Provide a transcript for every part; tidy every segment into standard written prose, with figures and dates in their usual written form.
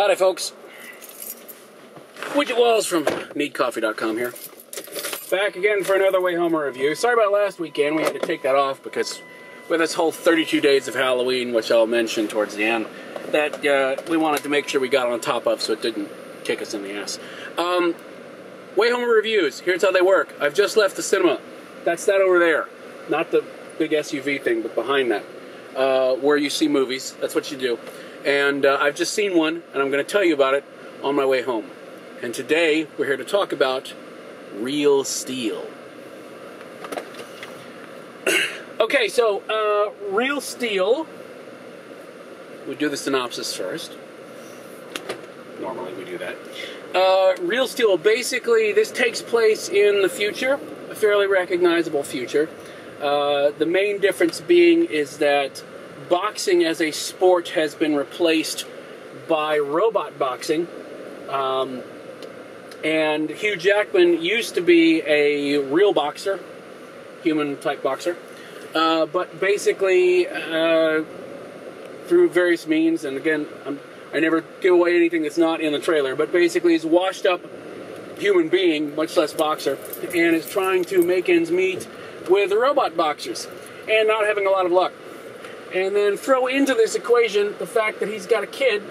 Howdy, folks. Widget Walls from NeedCoffee.com here. Back again for another Wayhomer review. Sorry about last weekend. We had to take that off because with this whole 32 days of Halloween, which I'll mention towards the end, that we wanted to make sure we got on top of so it didn't kick us in the ass. Wayhomer reviews. Here's how they work. I've just left the cinema. That's that over there. Not the big SUV thing, but behind that. Where you see movies. That's what you do. And I've just seen one, and I'm going to tell you about it on my way home. And today, we're here to talk about Real Steel. Okay, so, Real Steel. We do the synopsis first. Normally we do that. Real Steel, basically, this takes place in the future, a fairly recognizable future. The main difference being is that boxing as a sport has been replaced by robot boxing. And Hugh Jackman used to be a real boxer, human-type boxer. But basically, through various means, and again, I never give away anything that's not in the trailer, but basically he's a washed-up human being, much less boxer, and is trying to make ends meet with robot boxers, and not having a lot of luck. And then throw into this equation the fact that he's got a kid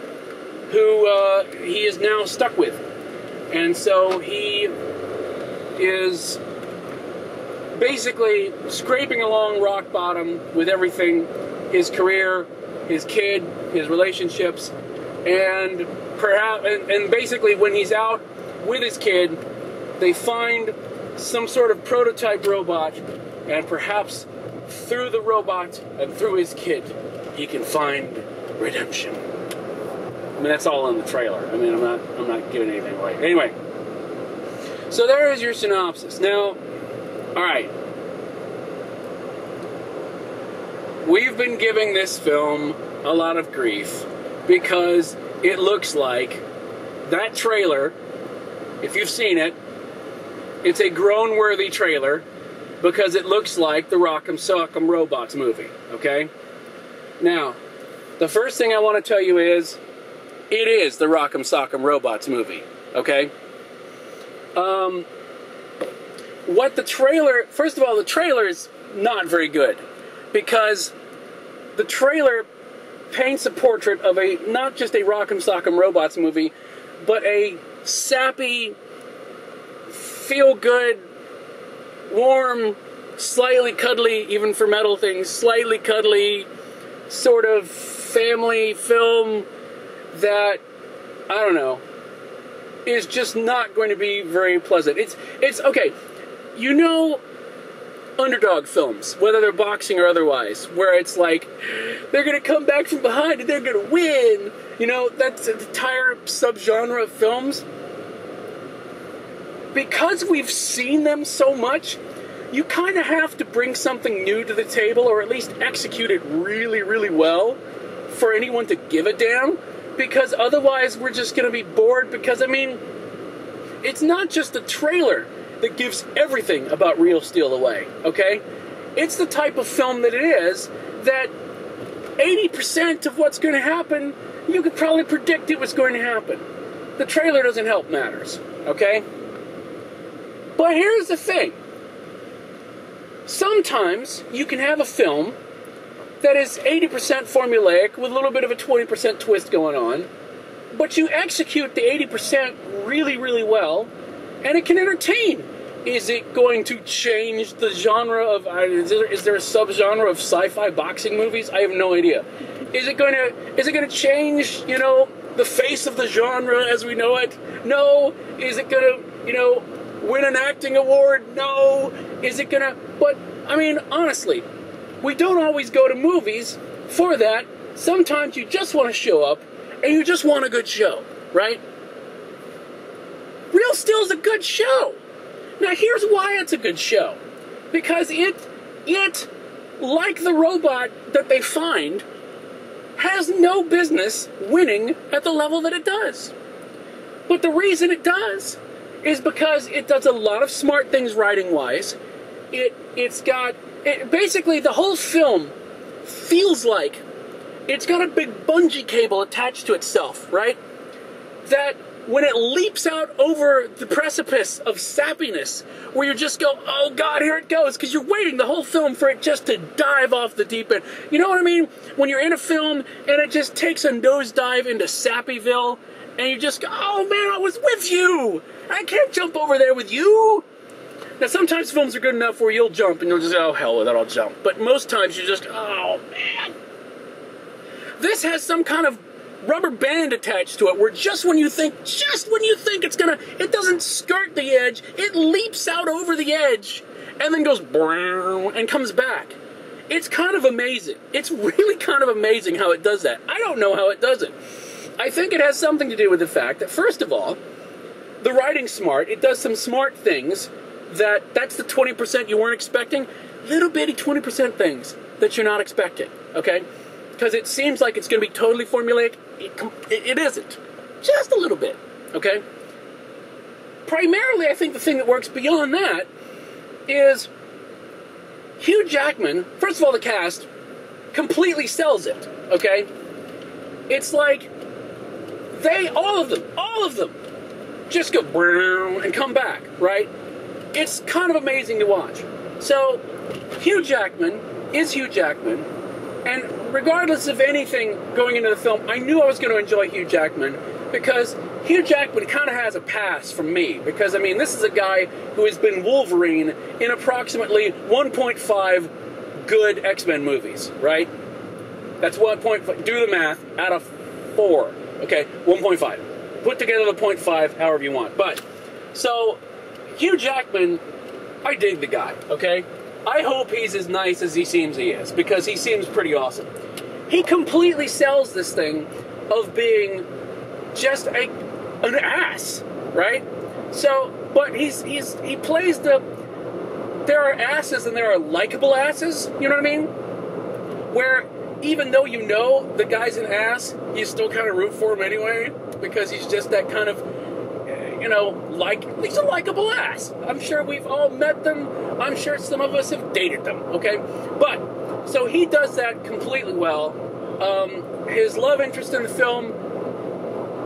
who he is now stuck with. And so he is basically scraping along rock bottom with everything, his career, his kid, his relationships, and perhaps, and basically when he's out with his kid, they find some sort of prototype robot, and perhaps through the robot and through his kid, he can find redemption. I mean, that's all in the trailer. I mean, I'm not giving anything away. Anyway, so there is your synopsis. Now, all right, we've been giving this film a lot of grief because it looks like that trailer, if you've seen it, it's a groan-worthy trailer because it looks like the Rock'em Sock'em Robots movie, okay? Now, the first thing I want to tell you is, it is the Rock'em Sock'em Robots movie, okay? What the trailer, first of all, the trailer is not very good because the trailer paints a portrait of a, not just a Rock'em Sock'em Robots movie, but a sappy, feel-good, warm, slightly cuddly, even for metal things, slightly cuddly, sort of family film that, I don't know, is just not going to be very pleasant. It's okay, you know underdog films, whether they're boxing or otherwise, where it's like, they're going to come back from behind and they're going to win. You know, that's an entire subgenre of films. Because we've seen them so much, you kind of have to bring something new to the table, or at least execute it really, really well for anyone to give a damn, because otherwise we're just going to be bored, because, I mean, it's not just the trailer that gives everything about Real Steel away, okay? It's the type of film that it is that 80% of what's going to happen, you could probably predict it was going to happen. The trailer doesn't help matters, okay? But here's the thing. Sometimes you can have a film that is 80% formulaic with a little bit of a 20% twist going on, but you execute the 80% really, really well, and it can entertain. Is it going to change the genre of, is there a subgenre of sci-fi boxing movies? I have no idea. Is it going to change, you know, the face of the genre as we know it? No. Is it going to, you know, win an acting award? No. Is it going to, but, I mean, honestly, we don't always go to movies for that. Sometimes you just want to show up, and you just want a good show, right? Real Steel's a good show. Now, here's why it's a good show. Because it, like the robot that they find, has no business winning at the level that it does. But the reason it does is because it does a lot of smart things writing-wise. Basically, the whole film feels like it's got a big bungee cable attached to itself, right? that when it leaps out over the precipice of sappiness, where you just go, oh God, here it goes, because you're waiting the whole film for it just to dive off the deep end. You know what I mean? When you're in a film and it just takes a nosedive into Sappyville, and you just go, oh man, I was with you! I can't jump over there with you! Now sometimes films are good enough where you'll jump and you'll just, oh hell with it, I'll jump. But most times you just, oh man. This has some kind of rubber band attached to it, where just when you think it's gonna, it doesn't skirt the edge, it leaps out over the edge, and then goes and comes back. It's kind of amazing. It's really kind of amazing how it does that. I don't know how it does it. I think it has something to do with the fact that, first of all, the writing's smart. It does some smart things that's the 20% you weren't expecting. Little bitty 20% things that you're not expecting, okay? Because it seems like it's going to be totally formulaic. It isn't. Just a little bit, okay? Primarily, I think the thing that works beyond that is Hugh Jackman, first of all, the cast, completely sells it, okay? It's like all of them, just go and come back, right? It's kind of amazing to watch. So, Hugh Jackman is Hugh Jackman. And regardless of anything going into the film, I knew I was going to enjoy Hugh Jackman, because Hugh Jackman kind of has a pass from me. Because, I mean, this is a guy who has been Wolverine in approximately 1.5 good X-Men movies, right? That's 1.5, do the math, out of 4. Okay, 1.5. Put together the 0.5 however you want. But, so, Hugh Jackman, I dig the guy, okay? I hope he's as nice as he seems he is, because he seems pretty awesome. He completely sells this thing of being just an ass, right? So, but he plays there are asses and there are likable asses, you know what I mean? Where even though you know the guy's an ass, you still kind of root for him anyway, because he's just that kind of, you know, he's a likable ass. I'm sure we've all met them. I'm sure some of us have dated them, okay? But, so he does that completely well. His love interest in the film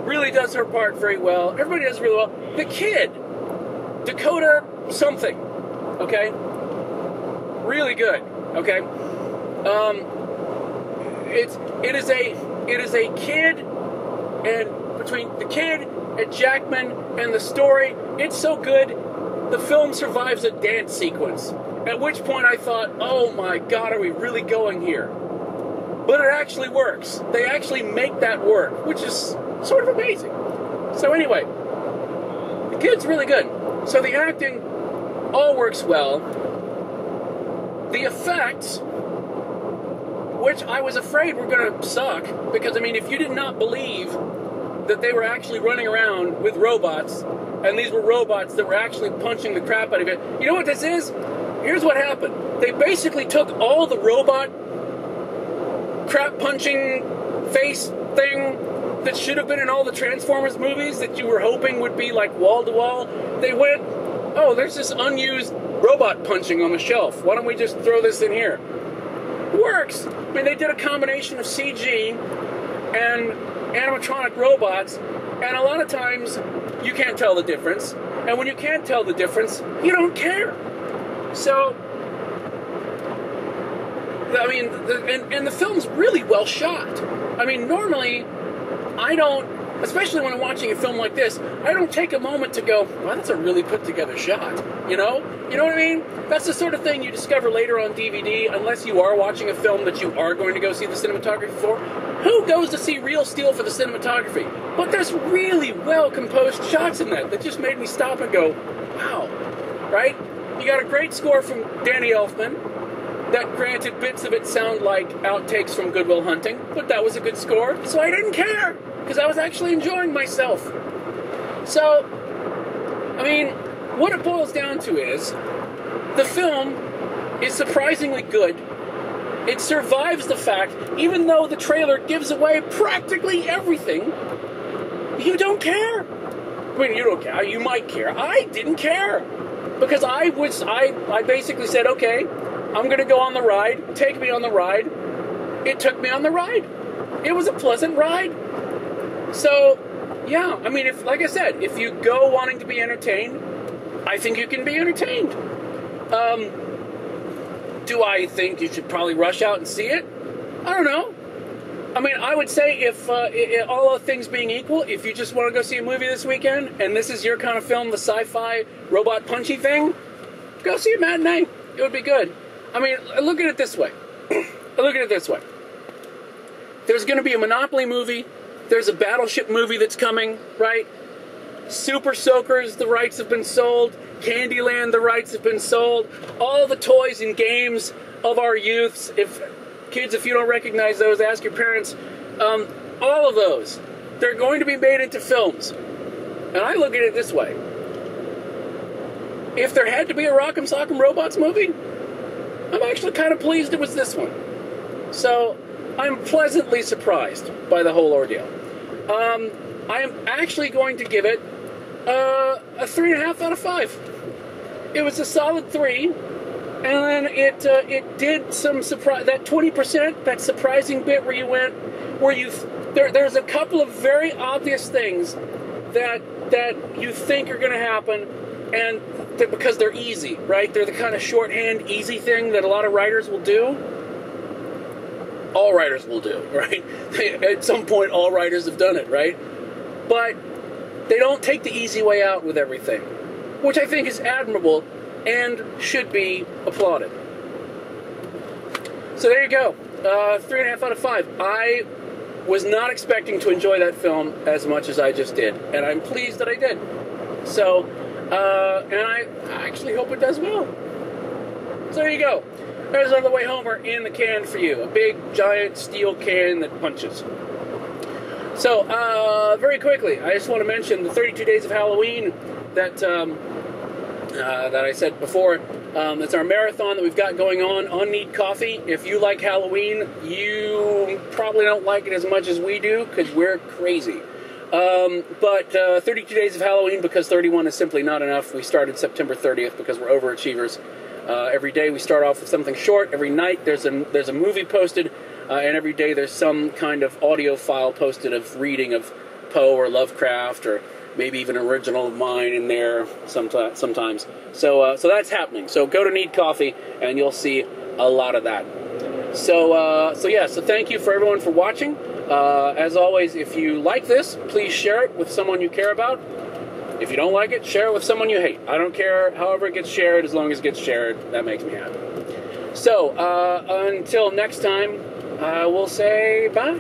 really does her part very well. Everybody does really well. The kid, Dakota something, okay? Really good, okay? It is a kid, and between the kid and Jackman and the story, it's so good, the film survives a dance sequence. At which point I thought, oh my God, are we really going here? But it actually works. They actually make that work, which is sort of amazing. So anyway, the kid's really good. So the acting all works well. The effects, which I was afraid were going to suck, because, I mean, if you did not believe that they were actually running around with robots, and these were robots that were actually punching the crap out of it, you know what this is? Here's what happened. They basically took all the robot crap punching face thing that should have been in all the Transformers movies that you were hoping would be like wall to wall. They went, oh, there's this unused robot punching on the shelf. Why don't we just throw this in here? It works. I mean, they did a combination of CG and animatronic robots, and a lot of times you can't tell the difference. And when you can't tell the difference, you don't care. So, I mean, and the film's really well shot. I mean, normally, I don't, especially when I'm watching a film like this, I don't take a moment to go, wow, that's a really put together shot, you know? You know what I mean? That's the sort of thing you discover later on DVD, unless you are watching a film that you are going to go see the cinematography for. Who goes to see Real Steel for the cinematography? But there's really well-composed shots in that just made me stop and go, wow, right? You got a great score from Danny Elfman. That, granted, bits of it sound like outtakes from Good Will Hunting, but that was a good score, so I didn't care, because I was actually enjoying myself. So, I mean, what it boils down to is, the film is surprisingly good. It survives the fact, even though the trailer gives away practically everything, you don't care. I mean, you don't care. You might care. I didn't care. Because I basically said, okay, I'm going to go on the ride. Take me on the ride. It took me on the ride. It was a pleasant ride. So, Yeah, I mean, if, like I said, if you go wanting to be entertained, I think you can be entertained. Do I think you should probably rush out and see it? I don't know. I mean, I would say if all other things being equal, if you just want to go see a movie this weekend, and this is your kind of film, the sci-fi robot punchy thing, go see a matinee. It would be good. I mean, look at it this way. Look at it this way. There's going to be a Monopoly movie. There's a Battleship movie that's coming, right? Super Soakers, the rights have been sold. Candyland, the rights have been sold. All the toys and games of our youths. Kids, if you don't recognize those, ask your parents. All of those, they're going to be made into films. And I look at it this way. If there had to be a Rock'em Sock'em Robots movie, I'm actually kind of pleased it was this one. So, I'm pleasantly surprised by the whole ordeal. I am actually going to give it a 3.5 out of 5. It was a solid 3, and then it did some surprise. That 20%, that surprising bit there's a couple of very obvious things that you think are going to happen, and because they're easy, right? They're the kind of shorthand, easy thing that a lot of writers will do. All writers will do, right? At some point, all writers have done it, right? But they don't take the easy way out with everything, which I think is admirable and should be applauded. So there you go, 3.5 out of 5. I was not expecting to enjoy that film as much as I just did, and I'm pleased that I did. So, and I actually hope it does well. So there you go. There's another Wayhomer in the can for you. A big, giant steel can that punches. So, very quickly, I just want to mention the 32 Days of Halloween that I said before. It's our marathon that we've got going on Need Coffee. If you like Halloween, you probably don't like it as much as we do, because we're crazy. But 32 Days of Halloween, because 31 is simply not enough. We started September 30th because we're overachievers. Every day we start off with something short. Every night there's a movie posted, and every day there's some kind of audio file posted of reading of Poe or Lovecraft, or maybe even an original of mine in there sometimes. So that's happening. So go to Need Coffee and you'll see a lot of that. So thank you for everyone for watching. As always, if you like this, please share it with someone you care about. If you don't like it, share it with someone you hate. I don't care however it gets shared, as long as it gets shared. That makes me happy. So, until next time, we'll say bye.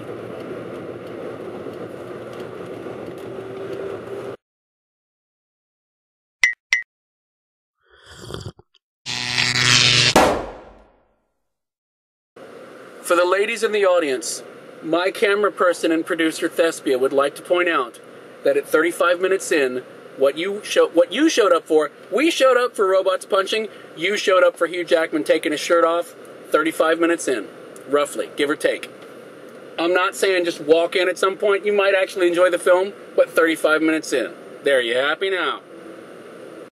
For the ladies in the audience, my camera person and producer Thespia would like to point out that at 35 minutes in, what you showed up for, we showed up for robots punching, you showed up for Hugh Jackman taking his shirt off, 35 minutes in, roughly, give or take. I'm not saying just walk in at some point, you might actually enjoy the film, but 35 minutes in. There, you happy now?